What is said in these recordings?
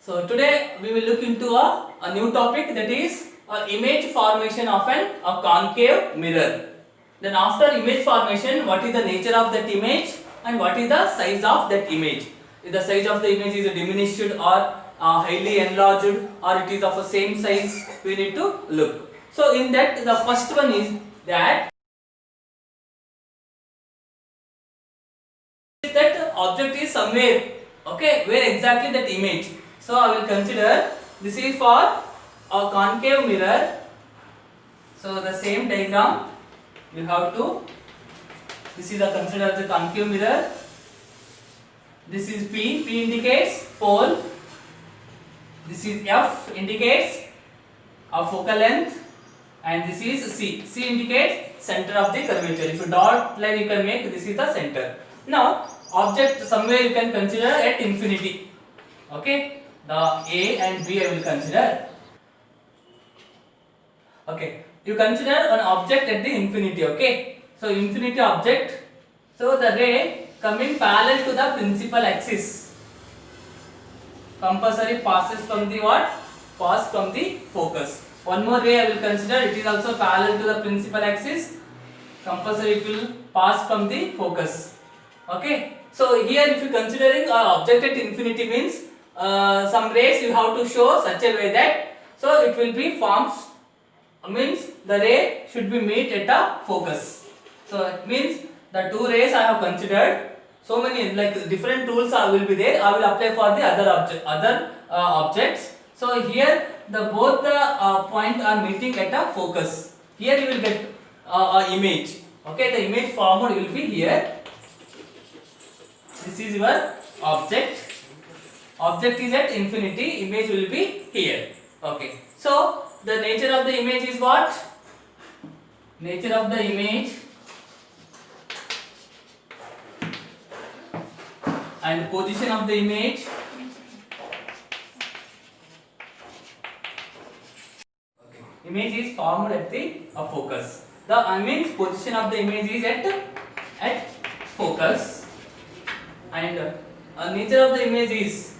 So today we will look into a new topic, that is image formation of a concave mirror. Then after image formation, what is the nature of that image and what is the size of that image? If the size of the image is diminished or highly enlarged, or it is of the same size, we need to look. So in that, the first one is that object is somewhere, okay, where exactly that image. So I will consider this is for a concave mirror. So the same diagram you have to, this is considered as a concave mirror. This is P indicates pole, this is F indicates a focal length, and this is C indicates center of the curvature. If you dot line you can make, this is the center. Now object somewhere you can consider at infinity, okay, the A and B I will consider. Okay, you consider an object at the infinity, okay. So infinity object, so the ray coming parallel to the principal axis compulsory passes from the what? Pass from the focus. One more ray I will consider, it is also parallel to the principal axis, compulsory it will pass from the focus, okay. So here if you considering an object at infinity means some rays you have to show such a way that, so it will be forms, means the ray should be meet at a focus. So it means the two rays I have considered, so many like different tools will be there, I will apply for the other objects. So here the both the point are meeting at a focus. Here you will get a image, okay, the image formed will be here. This is your object. Object is at infinity, image will be here. Okay. So the nature of the image is what? Nature of the image and position of the image. Okay. Image is formed at the focus. The means position of the image is at focus, and nature of the image is,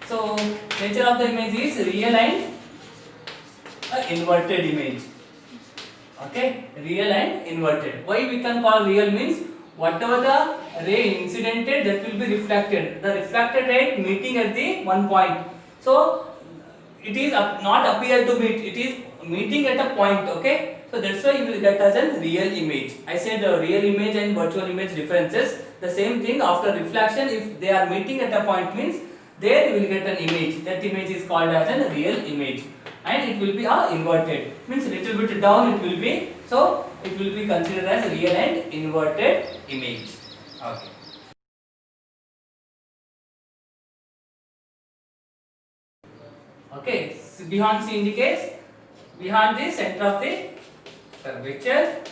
so nature of the image is real and inverted image, okay, real and inverted. Why we can call real means whatever the ray incidented that will be reflected, the reflected ray meeting at the one point, so it is not appear to meet, it is meeting at a point, okay. So that's why you will get as a real image. I said real image and virtual image differences. The same thing after reflection, if they are meeting at a point means there you will get an image. That image is called as a real image, and it will be inverted, means little bit down it will be, so it will be considered as real and inverted image. Okay. Okay, so beyond C indicates behind the center of the curvature.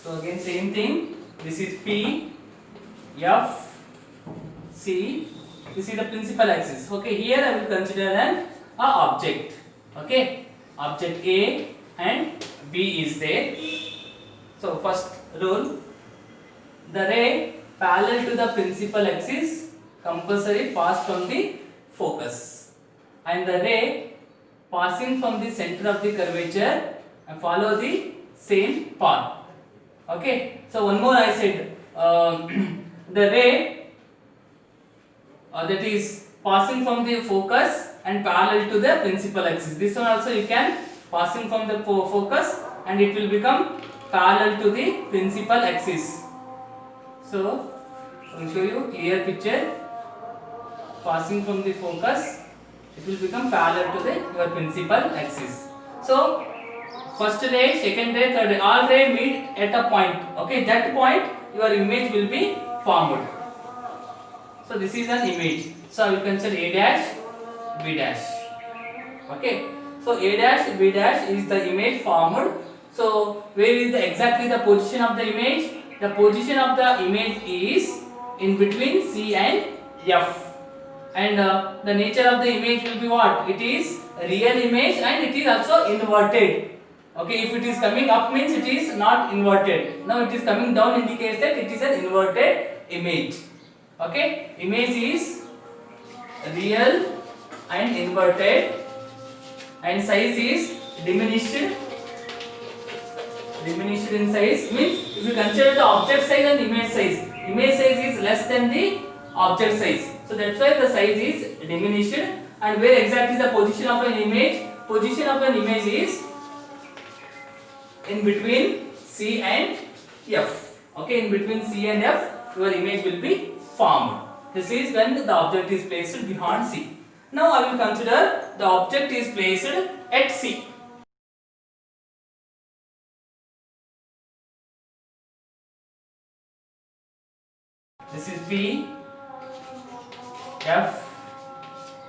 So again same thing, this is P, F, C, this is the principal axis. Okay, here I will consider an object, okay, object A and B is there. So first rule, the ray parallel to the principal axis compulsory pass from the focus, and the ray passing from the center of the curvature and follow the same path, okay. So one more I said the ray that is passing from the focus and parallel to the principal axis, this one also you can passing from the focus and it will become parallel to the principal axis. So I will show you clear picture, passing from the focus it will become parallel to the your principal axis. So first ray, second ray, third ray, all ray meet at a point, okay, that point your image will be formed. So this is an image, so I will consider A dash, B dash, okay. So A dash, B dash is the image formed. So where is exactly the position of the image? The position of the image is in between C and F, and the nature of the image will be what? It is real image and it is also inverted, okay. If it is coming up means it is not inverted, now it is coming down indicates that it is an inverted image, okay. Image is real and inverted, and size is diminished in size. Means if you consider the object size and image size is less than the object size, so that's why the size is diminished. And where exactly the position of an image? Position of an image is in between C and F. Okay, in between C and F, your image will be formed. This is when the object is placed behind C. Now I will consider the object is placed at C. This is B, F,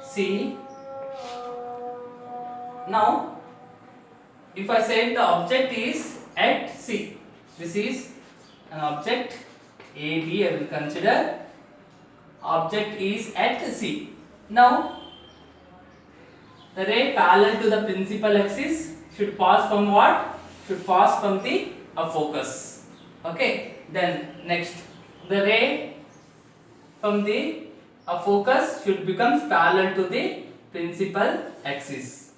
C. Now, if I say the object is at C, this is an object A, B, I will consider. Object is at C. Now, the ray parallel to the principal axis should pass from what? Should pass from the focus. Okay. Then next, the ray from the focus should become parallel to the principal axis.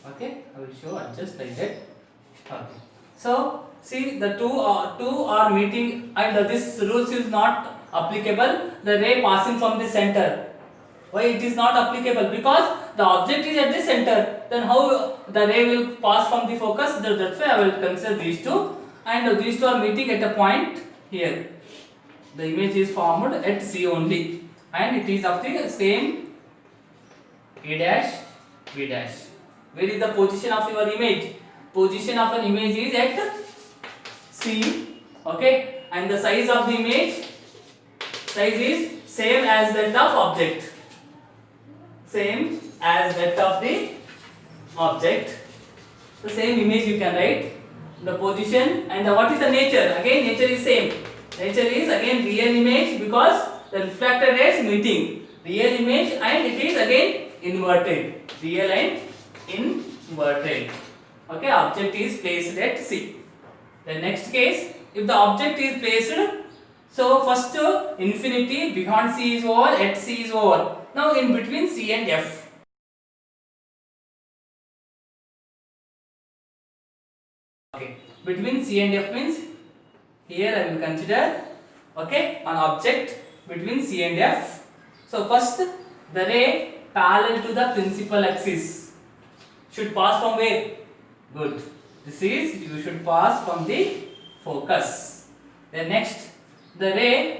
Okay. I will show just like that. Okay. So see, the two are meeting, and this rule is not applicable. The ray passing from the center. Why it is not applicable? Because the object is at the center. Then how the ray will pass from the focus? That's why I will consider these two, and these two are meeting at a point here. The image is formed at C only, and it is of the same A dash, B dash. Where is the position of your image? Position of an image is at C. Okay, and the size of the image, size is same as that of object. Same as that of the object. The same image you can write. The position and what is the nature? Again, nature is same. Nature is again real image, because the refracted rays meeting. Real image, and it is again inverted. Real and inverted. Okay, object is placed at C. The next case, if the object is placed, so first infinity beyond C is over, at C is over. Now in between C and F. Okay, between C and F means here I will consider, okay, an object between C and F. So first, the ray parallel to the principal axis should pass from where? Good. This is, you should pass from the focus. Then next, the ray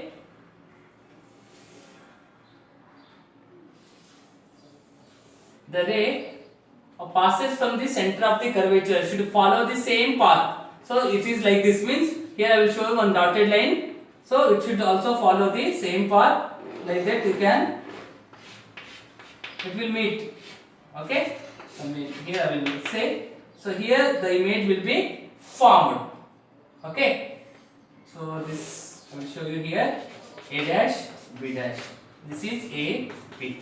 passes from the center of the curvature, should follow the same path. So it is like this, means here I will show you one dotted line. So it should also follow the same path, like that you can, it will meet. Okay, so here I will say, so here the image will be formed. Okay, so this I will show you here, A dash, B dash. This is A, B.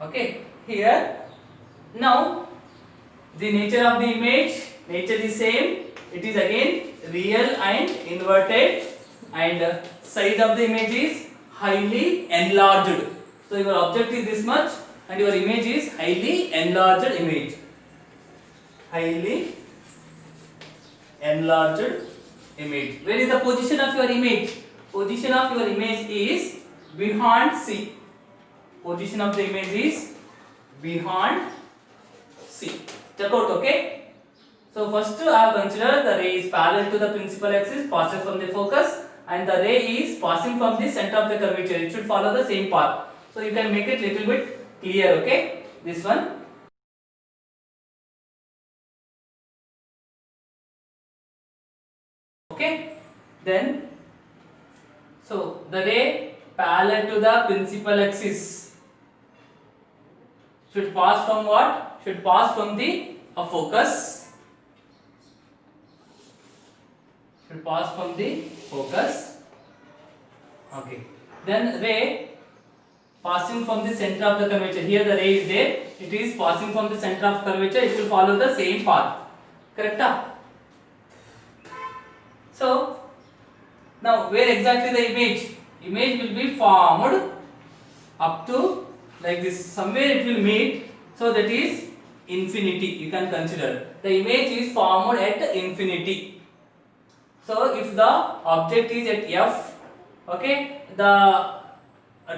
Okay, here now the nature of the image, nature is same. It is again real and inverted, and size of the image is highly enlarged. So your object is this much, and your image is highly enlarged image. Highly enlarged image. Where is the position of your image? Position of your image is behind C. Position of the image is behind C. Check out, okay? So first I have considered the ray is parallel to the principal axis, passes from the focus, and the ray is passing from the center of the curvature. It should follow the same path. So you can make it little bit clear, okay? This one. Okay? Then, so the ray parallel to the principal axis should pass from what? Should pass from the focus. Should pass from the focus. Okay. Then ray passing from the center of the curvature. Here the ray is there. It is passing from the center of curvature. It will follow the same path. Correct? So now where exactly the image? Image will be formed up to like this, somewhere it will meet, so that is infinity. You can consider the image is formed at infinity. So if the object is at F, okay, the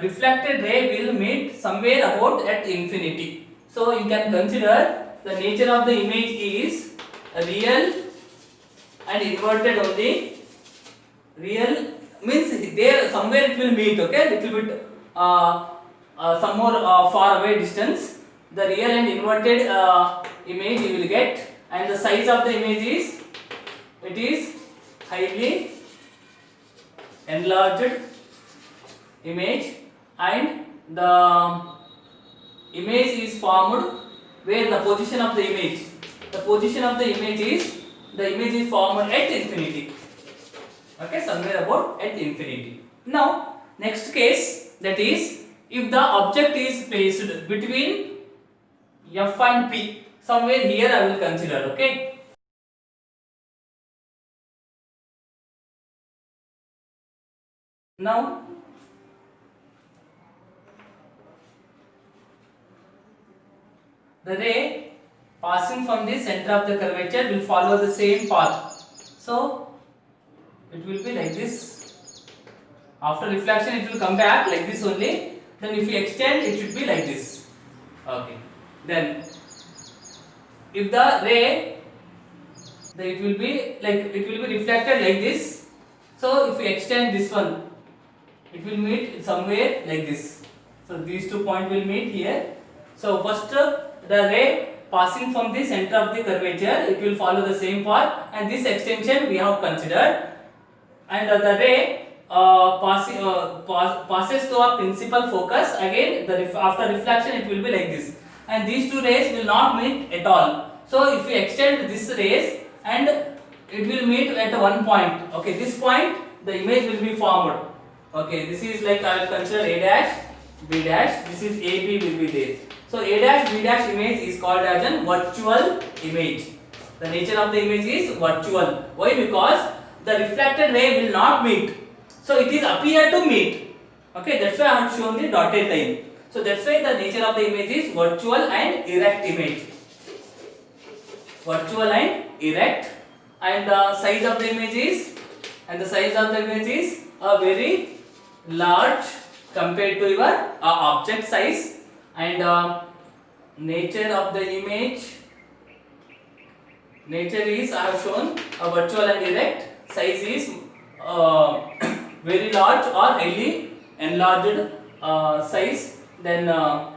reflected ray will meet somewhere about at infinity. So you can consider the nature of the image is real and inverted only. Real means there somewhere it will meet, okay, little bit some more far away distance. The real and inverted image you will get, and the size of the image is, it is highly enlarged image, and the image is formed where the position of the image, the position of the image is, the image is formed at infinity, okay, somewhere about at infinity. Now next case, that is if the object is placed between F and P, somewhere here I will consider, okay. Now the ray passing from the center of the curvature will follow the same path, so it will be like this. After reflection it will come back like this only, then if you extend it should be like this, okay. Then if the ray, then it will be like, it will be reflected like this, so if you extend this one it will meet somewhere like this, so these 2 points will meet here. So first the ray passing from the center of the curvature, it will follow the same path, and this extension we have considered, and the ray passes to a principal focus, again after reflection it will be like this, and these two rays will not meet at all. So if we extend this rays and it will meet at one point, okay, this point the image will be formed, okay, this is like I will consider A dash, B dash, this is A, B will be there. So A dash, B dash image is called as a virtual image. The nature of the image is virtual. Why? Because the reflected ray will not meet, so it is appear to meet, okay, that's why I have shown the dotted line. So that's why the nature of the image is virtual and erect image. Virtual and erect, and the size of the image is, a very large compared to your object size, and nature of the image, nature is I have shown a virtual and erect, size is very large or highly enlarged size. Then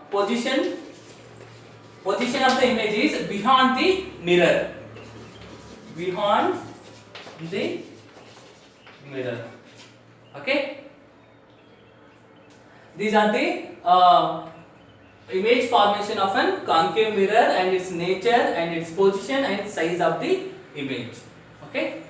position of the image is behind the mirror, okay. These are the image formation of an concave mirror, and its nature and its position and size of the image, okay.